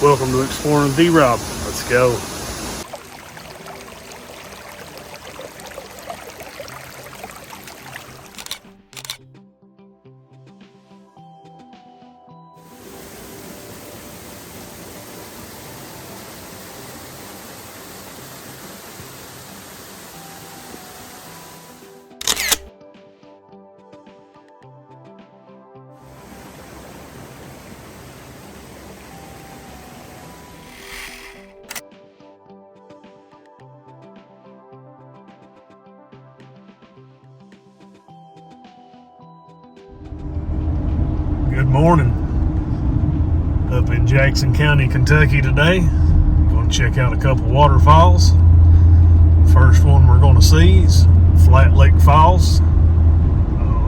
Welcome to Exploring D-Rob. Let's go. Good morning. Up in Jackson County, Kentucky today. Going to check out a couple waterfalls. First one we're going to see is Flat Lake Falls. A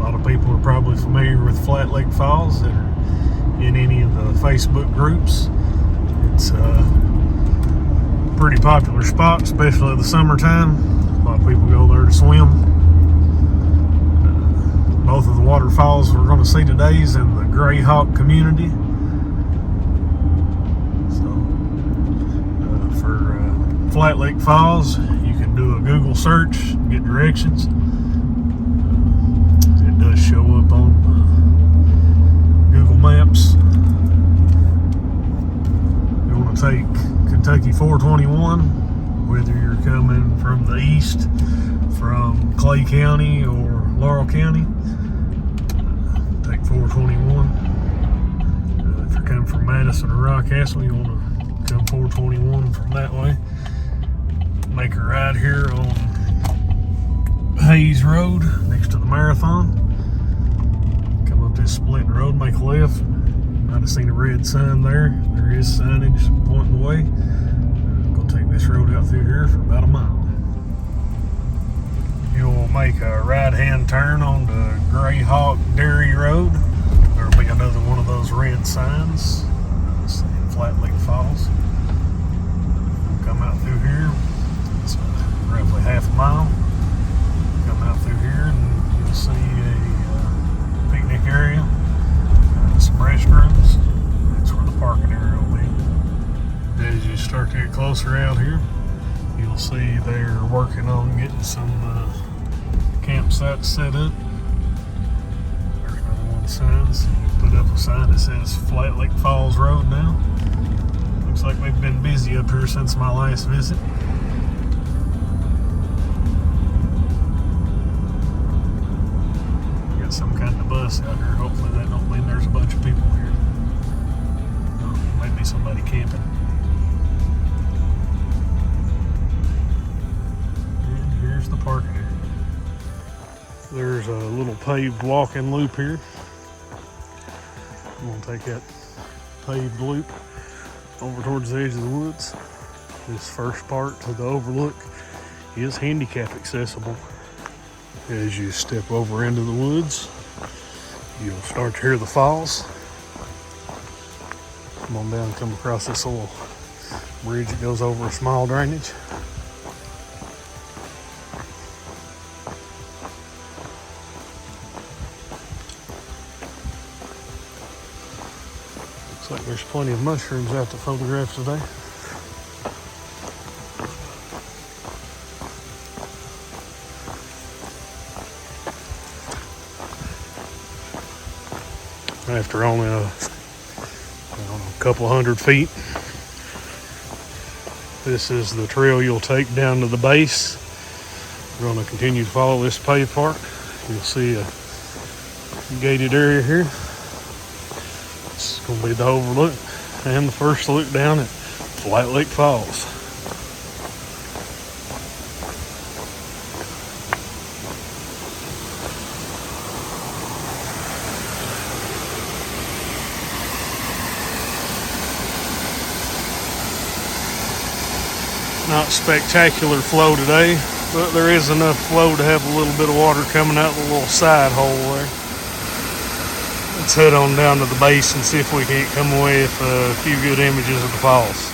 lot of people are probably familiar with Flat Lake Falls that are in any of the Facebook groups. It's a pretty popular spot, especially in the summertime. A lot of people go there to swim. Both of the waterfalls we're going to see today is in the Grayhawk community. So, for Flat Lake Falls, you can do a Google search, get directions. It does show up on Google Maps. You want to take Kentucky 421, whether you're coming from the east, from Clay County or Laurel County. Take 421. If you're coming from Madison or Rockcastle, you want to come 421 from that way. Make a ride here on Hayes Road next to the Marathon. Come up this split road, make a left. Might have seen a red sign there. There is signage pointing the way. I'm going to take this road out through here for about a mile. You'll make a right-hand turn on the Grayhawk Dairy Road. There'll be another one of those red signs saying Flat Lake Falls. Come out through here. It's roughly half a mile. Come out through here and you'll see a picnic area, some restrooms. That's where the parking area will be. As you start to get closer out here, you'll see they're working on getting some campsites set up. There's another one of the signs. Put up a sign that says Flat Lake Falls Road now. Looks like they've been busy up here since my last visit. Got some kind of bus out here. Hopefully that don't mean there's a bunch of people here. Maybe somebody camping. And here's the parking area. There's a little paved walking loop here. I'm going to take that paved loop over towards the edge of the woods. This first part to the overlook is handicap accessible. As you step over into the woods, you'll start to hear the falls. Come on down and come across this little bridge that goes over a small drainage. Looks like there's plenty of mushrooms out to photograph today. After only a couple hundred feet, this is the trail you'll take down to the base. We're going to continue to follow this paved part. You'll see a gated area here. It's going to be the overlook and the first look down at Flat Lake Falls. Not spectacular flow today, but there is enough flow to have a little bit of water coming out the little side hole there. Let's head on down to the base and see if we can't come away with a few good images of the falls.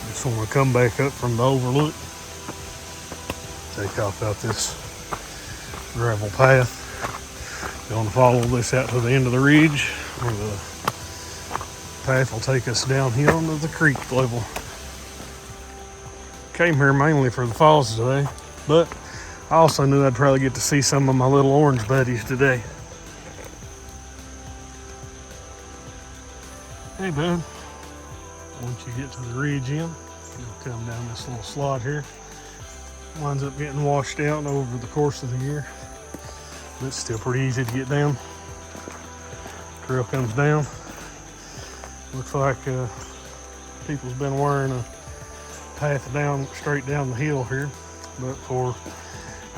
Just want to come back up from the overlook. Take off out this gravel path. Going to follow this out to the end of the ridge where the path will take us downhill into the creek level. Came here mainly for the falls today, but I also knew I'd probably get to see some of my little orange buddies today. Hey bud, once you get to the ridge end, you'll come down this little slot here. Winds up getting washed out over the course of the year, but it's still pretty easy to get down. Trail comes down. Looks like people's been wearing a path down straight down the hill here, but for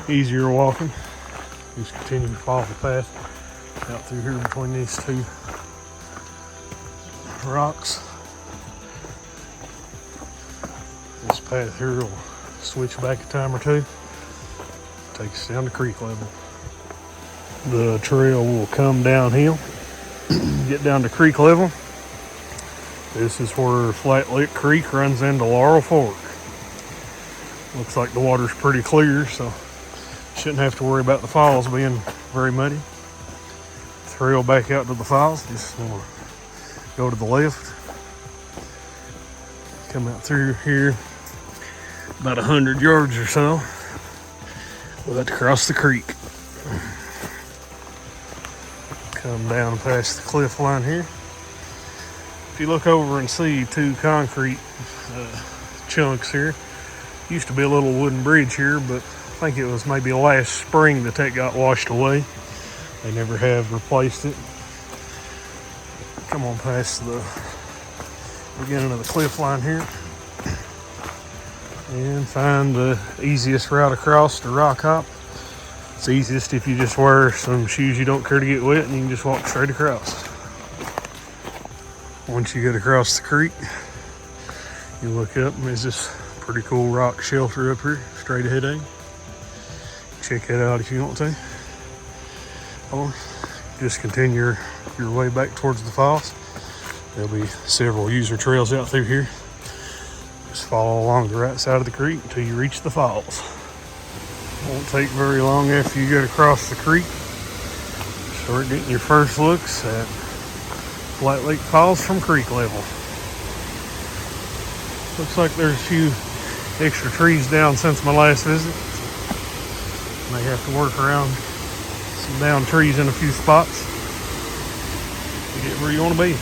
easier walking, just continue to follow the path out through here between these two rocks. This path here will switch back a time or two, take us down to creek level. The trail will come downhill, get down to creek level. This is where Flat Lick Creek runs into Laurel Fork. Looks like the water's pretty clear, so shouldn't have to worry about the falls being very muddy. Trail back out to the falls, just want to go to the left. Come out through here about 100 yards or so. We'll have to cross the creek. Come down past the cliff line here. If you look over and see two concrete chunks here, used to be a little wooden bridge here, but I think it was maybe last spring that got washed away. They never have replaced it. Come on past the beginning of the cliff line here and find the easiest route across to rock hop. It's easiest if you just wear some shoes you don't care to get wet and you can just walk straight across. Once you get across the creek, you look up and there's this pretty cool rock shelter up here, straight ahead of you. Check that out if you want to. Or just continue your way back towards the falls. There'll be several user trails out through here. Just follow along the right side of the creek until you reach the falls. Won't take very long after you get across the creek. Start getting your first looks at Flat Lake Falls from creek level. Looks like there's a few extra trees down since my last visit. May have to work around some down trees in a few spots to get where you want to be.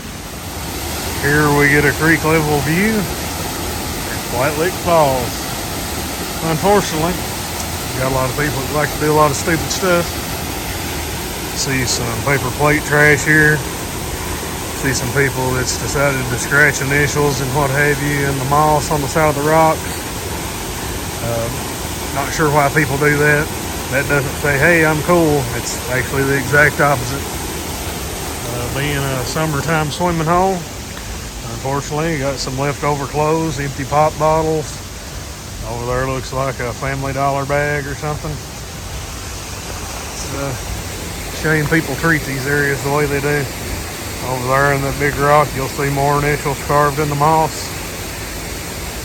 Here we get a creek level view at Flat Lake Falls. Unfortunately, got a lot of people that like to do a lot of stupid stuff. See some paper plate trash here. See some people that's decided to scratch initials and what have you in the moss on the side of the rock. Not sure why people do that. That doesn't say, hey, I'm cool. It's actually the exact opposite. Being a summertime swimming hole, unfortunately, got some leftover clothes, empty pop bottles. Over there looks like a Family Dollar bag or something. It's a shame people treat these areas the way they do. Over there in that big rock, you'll see more initials carved in the moss.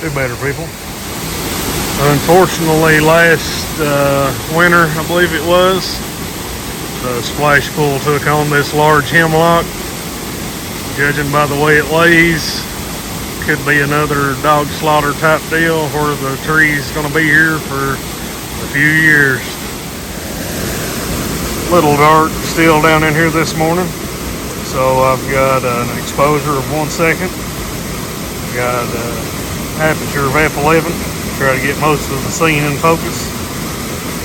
Do better, people. Unfortunately, last winter, I believe it was, the splash pool took on this large hemlock. Judging by the way it lays, could be another dog slaughter type deal where the tree's going to be here for a few years. Little dark still down in here this morning. So I've got an exposure of 1 second. Got a aperture of f11. Try to get most of the scene in focus.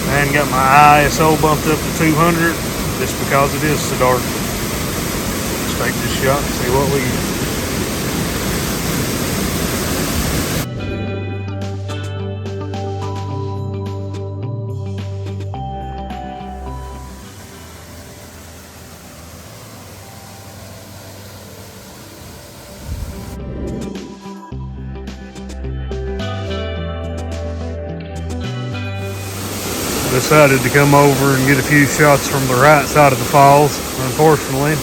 And got my ISO bumped up to 200 just because it is so dark. Let's take this shot and see what we get. Decided to come over and get a few shots from the right side of the falls. Unfortunately,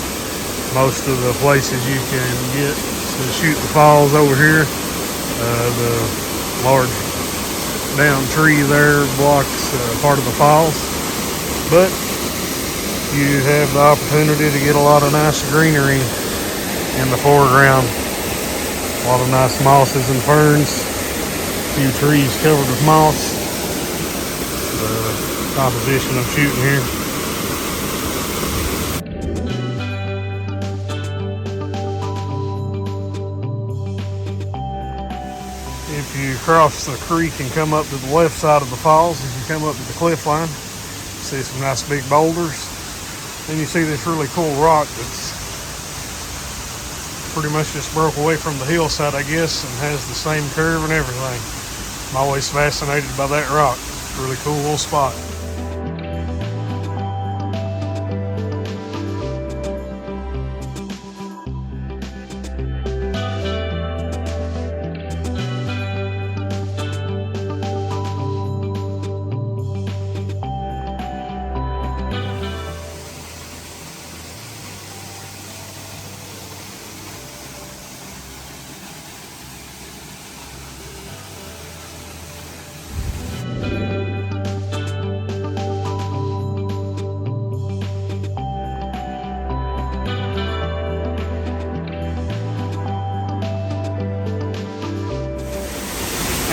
most of the places you can get to shoot the falls over here, the large down tree there blocks part of the falls, but you have the opportunity to get a lot of nice greenery In the foreground, a lot of nice mosses and ferns. A few trees covered with moss. The composition I'm shooting here. If you cross the creek and come up to the left side of the falls, as you come up to the cliff line, see some nice big boulders. Then you see this really cool rock that's pretty much just broke away from the hillside, I guess, and has the same curve and everything. I'm always fascinated by that rock. It's a really cool little spot.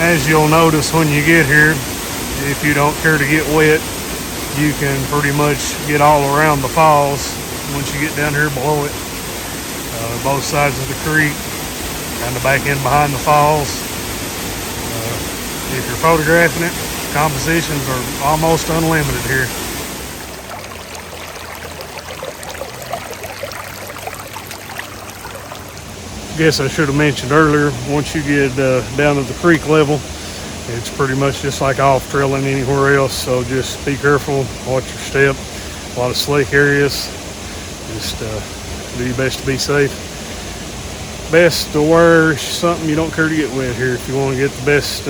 As you'll notice when you get here, if you don't care to get wet, you can pretty much get all around the falls once you get down here below it. Both sides of the creek, kind of back in behind the falls. If you're photographing it, compositions are almost unlimited here. Guess I should have mentioned earlier, once you get down to the creek level, it's pretty much just like off trailing anywhere else, so just be careful, watch your step. A lot of slick areas, just do your best to be safe. Best to wear something you don't care to get wet here if you want to get the best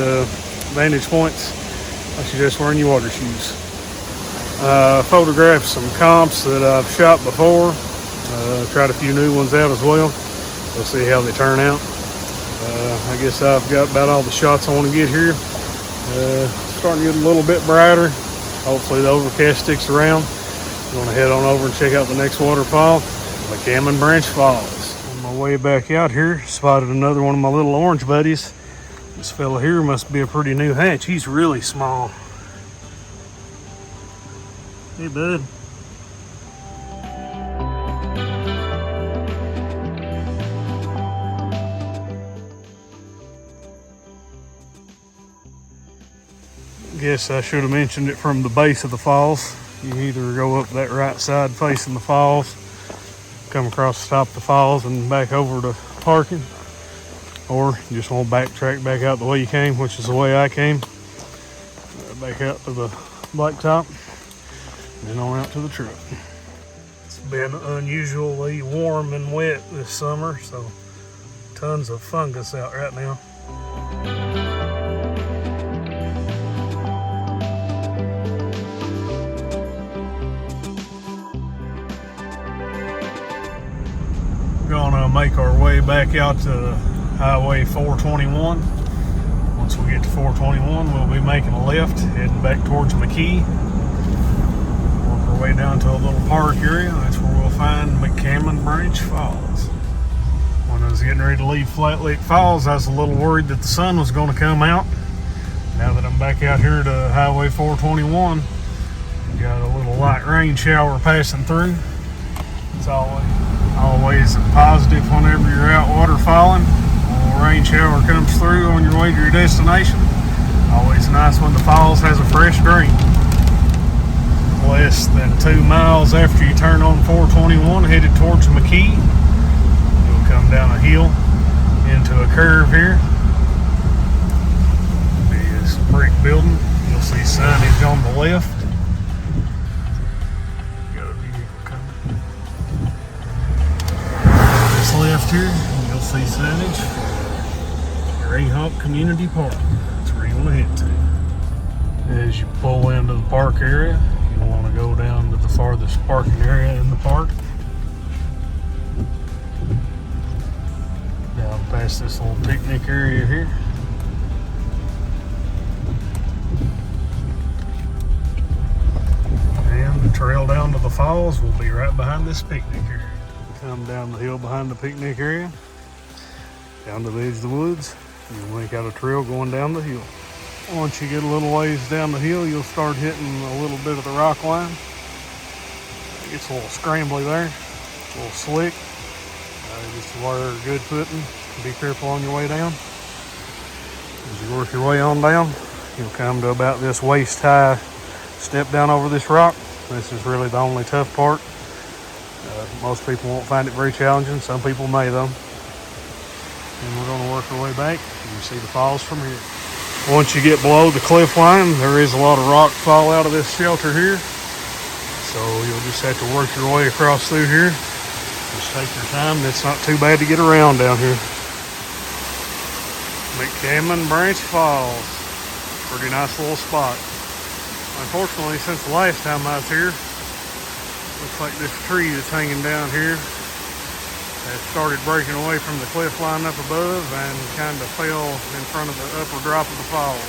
vantage points. I suggest wearing your water shoes. Photographed some comps that I've shot before, tried a few new ones out as well. We'll see how they turn out. I guess I've got about all the shots I want to get here. Starting to get a little bit brighter. Hopefully the overcast sticks around. I'm going to head on over and check out the next waterfall, McCammon Branch Falls. On my way back out here, spotted another one of my little orange buddies. This fella here must be a pretty new hatch. He's really small. Hey, bud. Guess I should have mentioned it from the base of the falls. You either go up that right side facing the falls, come across the top of the falls and back over to parking, or you just want to backtrack back out the way you came, which is the way I came. Back out to the blacktop, and then on out to the truck. It's been unusually warm and wet this summer, so tons of fungus out right now. Gonna make our way back out to Highway 421. Once we get to 421, we'll be making a left, heading back towards McKee. Work our way down to a little park area. That's where we'll find McCammon Branch Falls. When I was getting ready to leave Flat Lake Falls, I was a little worried that the sun was going to come out. Now that I'm back out here to Highway 421, got a little light rain shower passing through. It's always a positive whenever you're out waterfalling. A rain shower comes through on your way to your destination. Always nice when the falls has a fresh green. Less than 2 miles after you turn on 421 headed towards McKee, you'll come down a hill into a curve here. Be this brick building. You'll see signage on the left. Left here, and you'll see signage. Grayhawk Community Park. That's where you want to head to. As you pull into the park area, you want to go down to the farthest parking area in the park. Down past this little picnic area here. And the trail down to the falls will be right behind this picnic area. come down the hill behind the picnic area, down to the edge of the woods, and you'll make out a trail going down the hill. Once you get a little ways down the hill, you'll start hitting a little bit of the rock line. It gets a little scrambly there, a little slick. Just wear good footing. Be careful on your way down. As you work your way on down, you'll come to about this waist high step down over this rock. This is really the only tough part. Most people won't find it very challenging. Some people may though. And we're going to work our way back. You can see the falls from here. Once you get below the cliff line, there is a lot of rock fall out of this shelter here. So you'll just have to work your way across through here. Just take your time. It's not too bad to get around down here. McCammon Branch Falls. Pretty nice little spot. Unfortunately, since the last time I was here, looks like this tree that's hanging down here has started breaking away from the cliff line up above and kind of fell in front of the upper drop of the falls.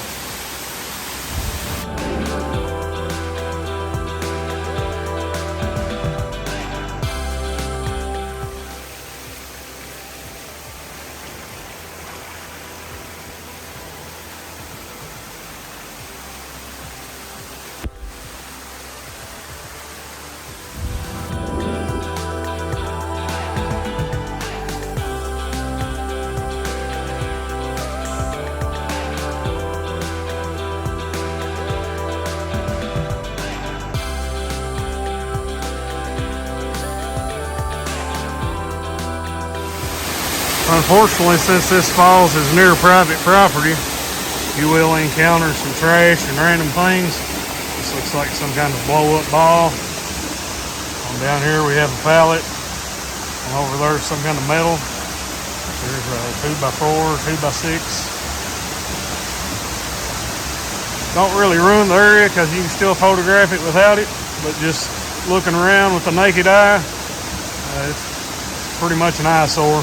Unfortunately, since this falls is near private property, you will encounter some trash and random things. This looks like some kind of blow-up ball. Down here we have a pallet, and over there some kind of metal. There's a 2x4, 2x6. Don't really ruin the area because you can still photograph it without it, but just looking around with the naked eye, it's pretty much an eyesore.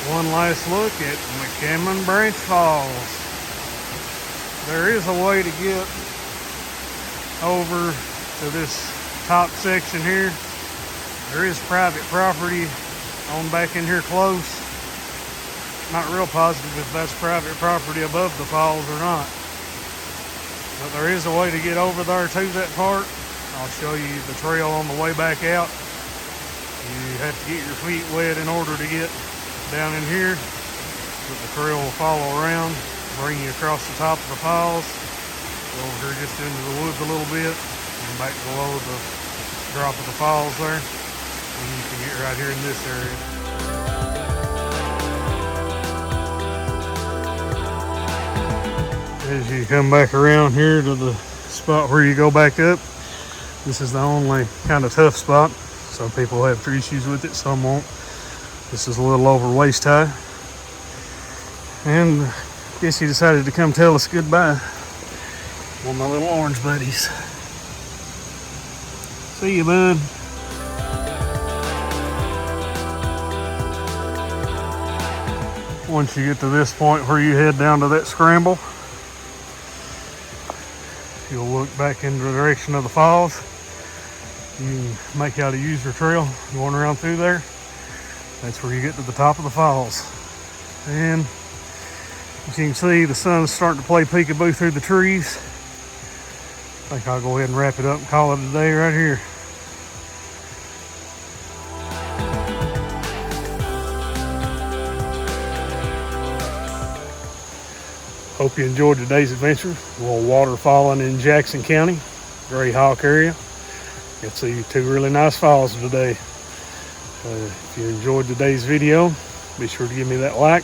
One last look at McCammon Branch Falls. There is a way to get over to this top section here. There is private property on back in here close. Not real positive if that's private property above the falls or not. But there is a way to get over there to that part. I'll show you the trail on the way back out. You have to get your feet wet in order to get down in here, but the trail will follow around, bring you across the top of the falls, go over here just into the woods a little bit, and back below the drop of the falls there, and you can get right here in this area. As you come back around here to the spot where you go back up, this is the only kind of tough spot. Some people have issues with it, some won't. This is a little over waist high. And I guess he decided to come tell us goodbye. One of my little orange buddies. See you, bud. Once you get to this point where you head down to that scramble, you'll look back in the direction of the falls. You can make out a user trail going around through there. That's where you get to the top of the falls. And as you can see, the sun's starting to play peekaboo through the trees. I think I'll go ahead and wrap it up and call it a day right here. Hope you enjoyed today's adventure. A little waterfalling in Jackson County, Grayhawk area. Got to see two really nice falls today. If you enjoyed today's video, be sure to give me that like.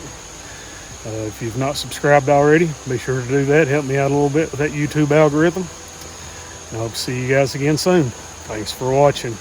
If you've not subscribed already, be sure to do that. Help me out a little bit with that YouTube algorithm. And I hope to see you guys again soon. Thanks for watching.